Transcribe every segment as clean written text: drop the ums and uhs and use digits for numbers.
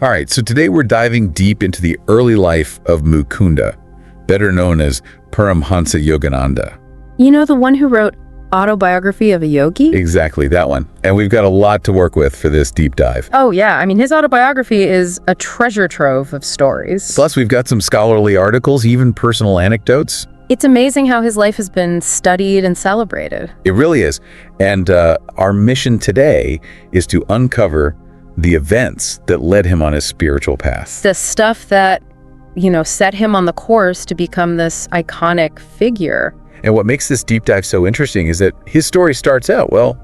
All right, so today we're diving deep into the early life of Mukunda, better known as Paramahansa Yogananda. You know, the one who wrote Autobiography of a Yogi? Exactly, that one. And we've got a lot to work with for this deep dive. Oh yeah, I mean, his autobiography is a treasure trove of stories. Plus, we've got some scholarly articles, even personal anecdotes. It's amazing how his life has been studied and celebrated. It really is. And our mission today is to uncover the events that led him on his spiritual path. The stuff that, set him on the course to become this iconic figure. And what makes this deep dive so interesting is that his story starts out, well,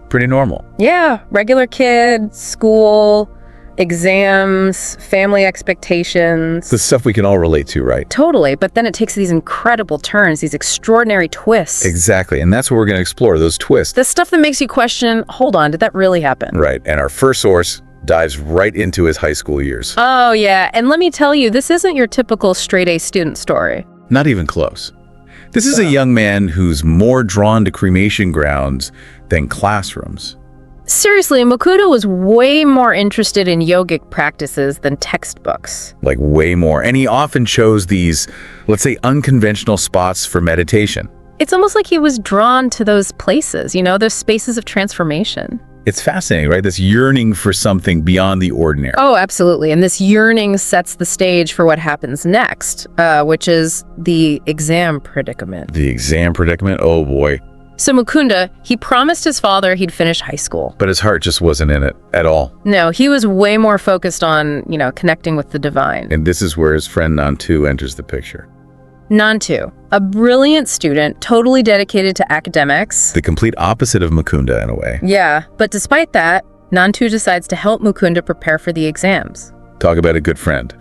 pretty normal. Yeah, regular kid, school, exams, family expectations. The stuff we can all relate to, right? Totally, but then it takes these incredible turns, these extraordinary twists. Exactly, and that's what we're going to explore, those twists. The stuff that makes you question, hold on, did that really happen? Right, and our first source dives right into his high school years. Oh yeah, and let me tell you, this isn't your typical straight-A student story. Not even close. This is a young man who's more drawn to cremation grounds than classrooms. Seriously, Mukunda was way more interested in yogic practices than textbooks. Like way more. And he often chose these, let's say, unconventional spots for meditation. It's almost like he was drawn to those places, those spaces of transformation. It's fascinating, right? This yearning for something beyond the ordinary. Oh, absolutely. And this yearning sets the stage for what happens next, which is the exam predicament. The exam predicament? Oh boy. So Mukunda, he promised his father he'd finish high school. But his heart just wasn't in it at all. No, he was way more focused on, connecting with the divine. And this is where his friend Nantu enters the picture. Nantu, a brilliant student, totally dedicated to academics. The complete opposite of Mukunda in a way. Yeah, but despite that, Nantu decides to help Mukunda prepare for the exams. Talk about a good friend.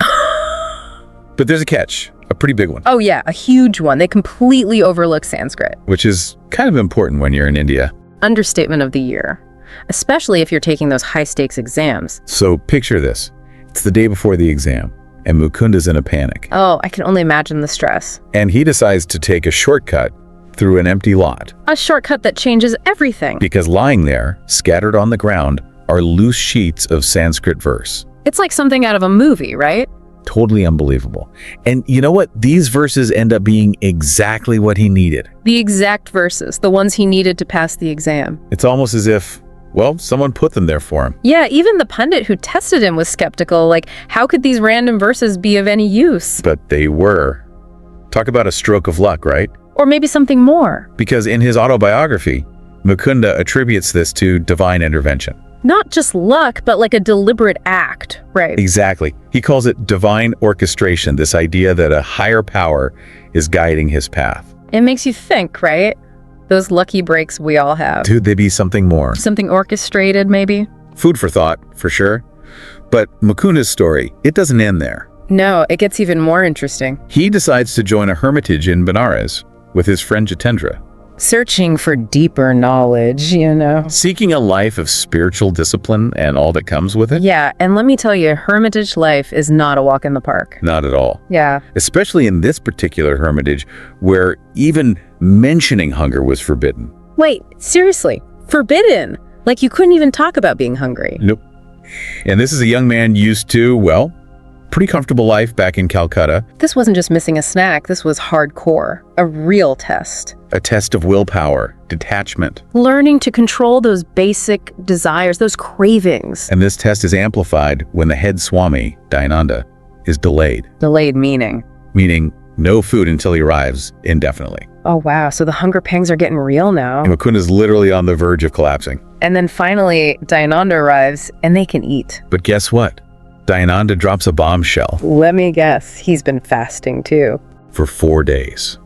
But there's a catch, a pretty big one. Oh yeah, a huge one. They completely overlook Sanskrit. Which is kind of important when you're in India. Understatement of the year, especially if you're taking those high-stakes exams. So picture this. It's the day before the exam, and Mukunda's in a panic. Oh, I can only imagine the stress. And he decides to take a shortcut through an empty lot. A shortcut that changes everything. Because lying there, scattered on the ground, are loose sheets of Sanskrit verse. It's like something out of a movie, right? Totally unbelievable. And you know what? These verses end up being exactly what he needed. The exact verses, the ones he needed to pass the exam. It's almost as if, well, someone put them there for him. Yeah, even the pundit who tested him was skeptical. Like, how could these random verses be of any use? But they were. Talk about a stroke of luck, right? Or maybe something more. Because in his autobiography, Mukunda attributes this to divine intervention. Not just luck, but like a deliberate act, right? Exactly. He calls it divine orchestration, this idea that a higher power is guiding his path. It makes you think, right? Those lucky breaks we all have. Could they be something more? Something orchestrated, maybe? Food for thought, for sure. But Mukunda's story, it doesn't end there. No, it gets even more interesting. He decides to join a hermitage in Benares with his friend Jitendra. Searching for deeper knowledge, Seeking a life of spiritual discipline and all that comes with it? Yeah, and let me tell you, hermitage life is not a walk in the park. Not at all. Yeah. Especially in this particular hermitage, where even mentioning hunger was forbidden. Wait, seriously? Forbidden? Like you couldn't even talk about being hungry? Nope. And this is a young man used to, well, pretty comfortable life back in Calcutta. This wasn't just missing a snack, this was hardcore. A real test. A test of willpower, detachment. Learning to control those basic desires, those cravings. And this test is amplified when the head Swami, Dayananda, is delayed. Delayed meaning? Meaning no food until he arrives indefinitely. Oh wow, so the hunger pangs are getting real now. And Mukunda's literally on the verge of collapsing. And then finally, Dayananda arrives and they can eat. But guess what? Dayananda drops a bombshell. Let me guess, he's been fasting too. For 4 days.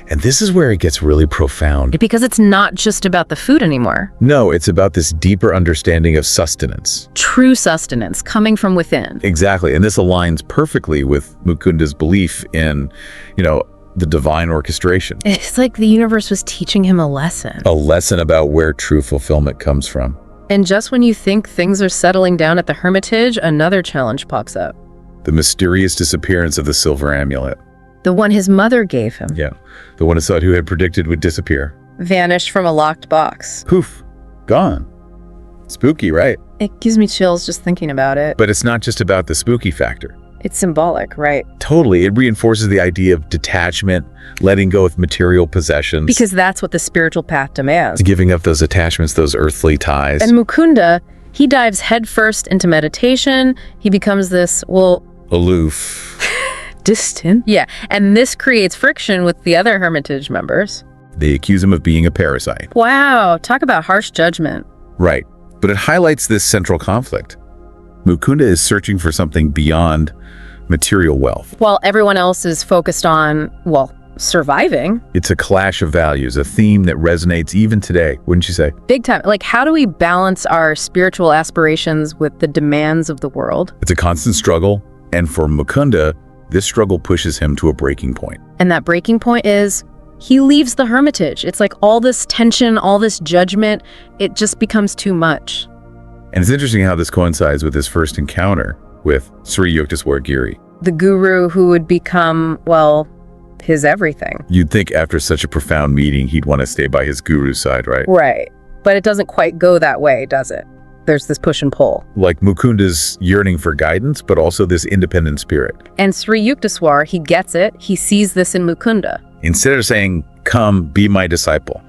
And this is where it gets really profound. Because it's not just about the food anymore. No, it's about this deeper understanding of sustenance. True sustenance coming from within. Exactly. And this aligns perfectly with Mukunda's belief in, the divine orchestration. It's like the universe was teaching him a lesson. A lesson about where true fulfillment comes from. And just when you think things are settling down at the hermitage, another challenge pops up. The mysterious disappearance of the silver amulet. The one his mother gave him. Yeah, the one Asad who had predicted would disappear. Vanished from a locked box. Poof, gone. Spooky, right? It gives me chills just thinking about it. But it's not just about the spooky factor. It's symbolic, right? Totally. It reinforces the idea of detachment, letting go of material possessions. Because that's what the spiritual path demands. Giving up those attachments, those earthly ties. And Mukunda, he dives headfirst into meditation. He becomes this, aloof. distant. Yeah, and this creates friction with the other Hermitage members. They accuse him of being a parasite. Wow, talk about harsh judgment. Right. But it highlights this central conflict. Mukunda is searching for something beyond material wealth. While everyone else is focused on, surviving. It's a clash of values, a theme that resonates even today, wouldn't you say? Big time. Like, how do we balance our spiritual aspirations with the demands of the world? It's a constant struggle, and for Mukunda, this struggle pushes him to a breaking point. And that breaking point is he leaves the Hermitage. It's like all this tension, all this judgment, it just becomes too much. And it's interesting how this coincides with his first encounter with Sri Yukteswar Giri. The guru who would become, his everything. You'd think after such a profound meeting, he'd want to stay by his guru's side, right? Right. But it doesn't quite go that way, does it? There's this push and pull. Like Mukunda's yearning for guidance, but also this independent spirit. And Sri Yukteswar, he gets it. He sees this in Mukunda. Instead of saying, "Come, be my disciple,"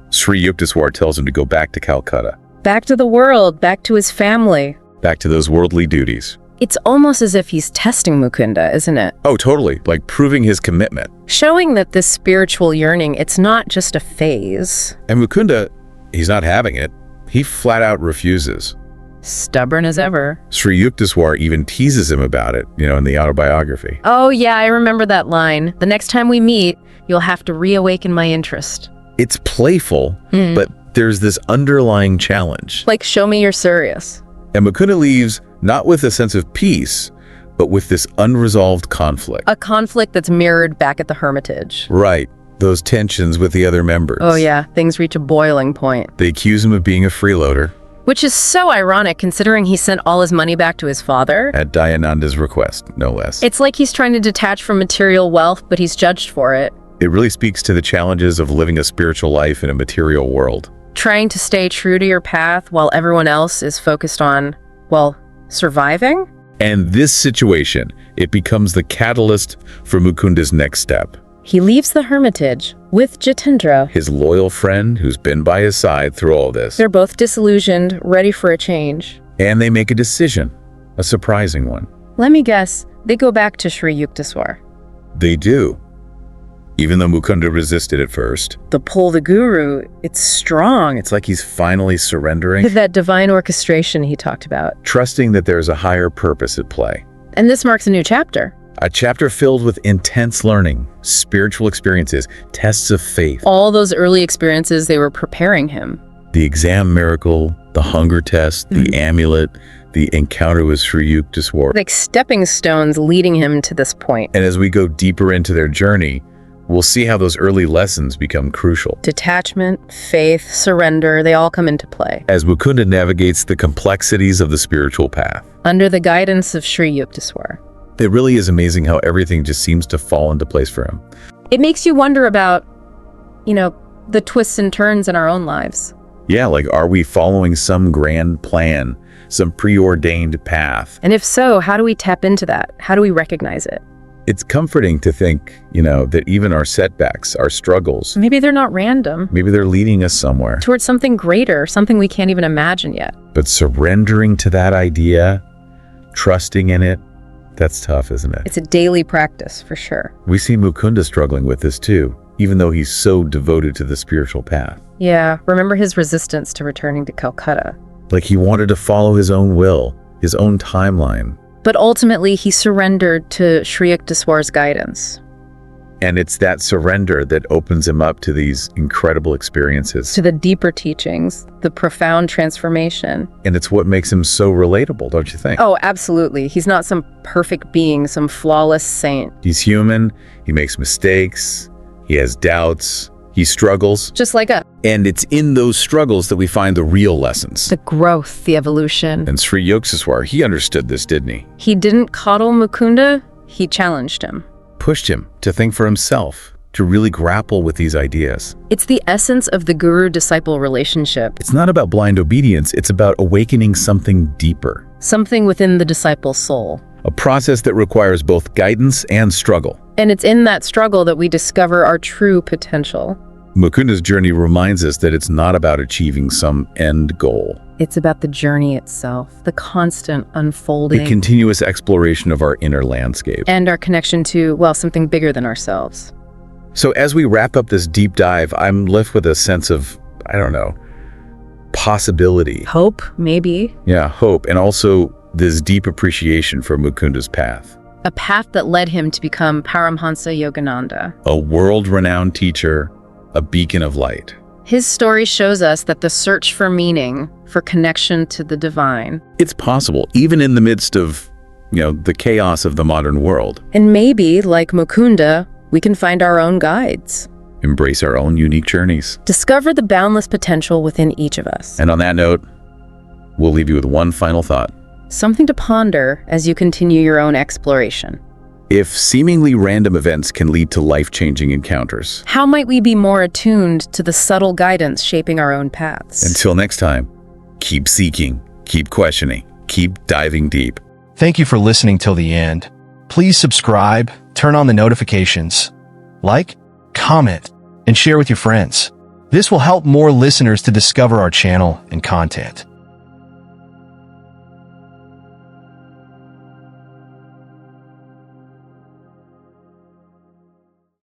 Sri Yukteswar tells him to go back to Calcutta. Back to the world, back to his family. Back to those worldly duties. It's almost as if he's testing Mukunda, isn't it? Oh, totally. Like proving his commitment. Showing that this spiritual yearning, it's not just a phase. And Mukunda, he's not having it. He flat out refuses. Stubborn as ever. Sri Yukteswar even teases him about it, in the autobiography. Oh yeah, I remember that line. The next time we meet, you'll have to reawaken my interest. It's playful, but there's this underlying challenge. Like, show me you're serious. And Mukunda leaves not with a sense of peace, but with this unresolved conflict. A conflict that's mirrored back at the Hermitage. Right. Those tensions with the other members. Oh yeah, things reach a boiling point. They accuse him of being a freeloader. Which is so ironic considering he sent all his money back to his father. At Dayananda's request, no less. It's like he's trying to detach from material wealth, but he's judged for it. It really speaks to the challenges of living a spiritual life in a material world. Trying to stay true to your path while everyone else is focused on, surviving? And this situation, it becomes the catalyst for Mukunda's next step. He leaves the Hermitage with Jitendra, his loyal friend who's been by his side through all this. They're both disillusioned, ready for a change. And they make a decision, a surprising one. Let me guess, they go back to Sri Yukteswar. They do. Even though Mukunda resisted at first. The pull the guru, it's strong. It's like he's finally surrendering. That divine orchestration he talked about. Trusting that there's a higher purpose at play. And this marks a new chapter. A chapter filled with intense learning, spiritual experiences, tests of faith. All those early experiences, they were preparing him. The exam miracle, the hunger test, the amulet, the encounter with Sri Yukteswar. Like stepping stones leading him to this point. And as we go deeper into their journey, we'll see how those early lessons become crucial. Detachment, faith, surrender, they all come into play. As Mukunda navigates the complexities of the spiritual path. Under the guidance of Sri Yukteswar. It really is amazing how everything just seems to fall into place for him. It makes you wonder about, the twists and turns in our own lives. Yeah, like, are we following some grand plan, some preordained path? And if so, how do we tap into that? How do we recognize it? It's comforting to think, that even our setbacks, our struggles, maybe they're not random. maybe they're leading us somewhere. Towards something greater, something we can't even imagine yet. But surrendering to that idea, trusting in it, that's tough, isn't it? It's a daily practice, for sure. We see Mukunda struggling with this too, even though he's so devoted to the spiritual path. Yeah, remember his resistance to returning to Calcutta. Like he wanted to follow his own will, his own timeline. But ultimately, he surrendered to Sri Yukteswar's guidance. And it's that surrender that opens him up to these incredible experiences. To the deeper teachings, the profound transformation. And it's what makes him so relatable, don't you think? Oh, absolutely. He's not some perfect being, some flawless saint. He's human, he makes mistakes, he has doubts, he struggles. Just like us. And it's in those struggles that we find the real lessons. The growth, the evolution. And Sri Yukteswar, he understood this, didn't he? He didn't coddle Mukunda, he challenged him. Pushed him to think for himself. to really grapple with these ideas. It's the essence of the guru-disciple relationship, It's not about blind obedience, it's about awakening something deeper. something within the disciple's soul. A process that requires both guidance and struggle. And it's in that struggle that we discover our true potential. Mukunda's journey reminds us that it's not about achieving some end goal. It's about the journey itself, the constant The unfolding, continuous exploration of our inner landscape. and our connection to, well, something bigger than ourselves. So as we wrap up this deep dive, I'm left with a sense of, possibility. Hope, maybe. Yeah, hope, and also this deep appreciation for Mukunda's path. A path that led him to become Paramahansa Yogananda. A world-renowned teacher, a beacon of light. His story shows us that the search for meaning, for connection to the divine, It's possible, even in the midst of, the chaos of the modern world. and maybe, like Mukunda, we can find our own guides. Embrace our own unique journeys. Discover the boundless potential within each of us. And on that note, we'll leave you with one final thought. Something to ponder as you continue your own exploration. If seemingly random events can lead to life-changing encounters. How might we be more attuned to the subtle guidance shaping our own paths? Until next time, keep seeking, keep questioning, keep diving deep. Thank you for listening till the end. Please subscribe, turn on the notifications, like, comment, and share with your friends. This will help more listeners to discover our channel and content.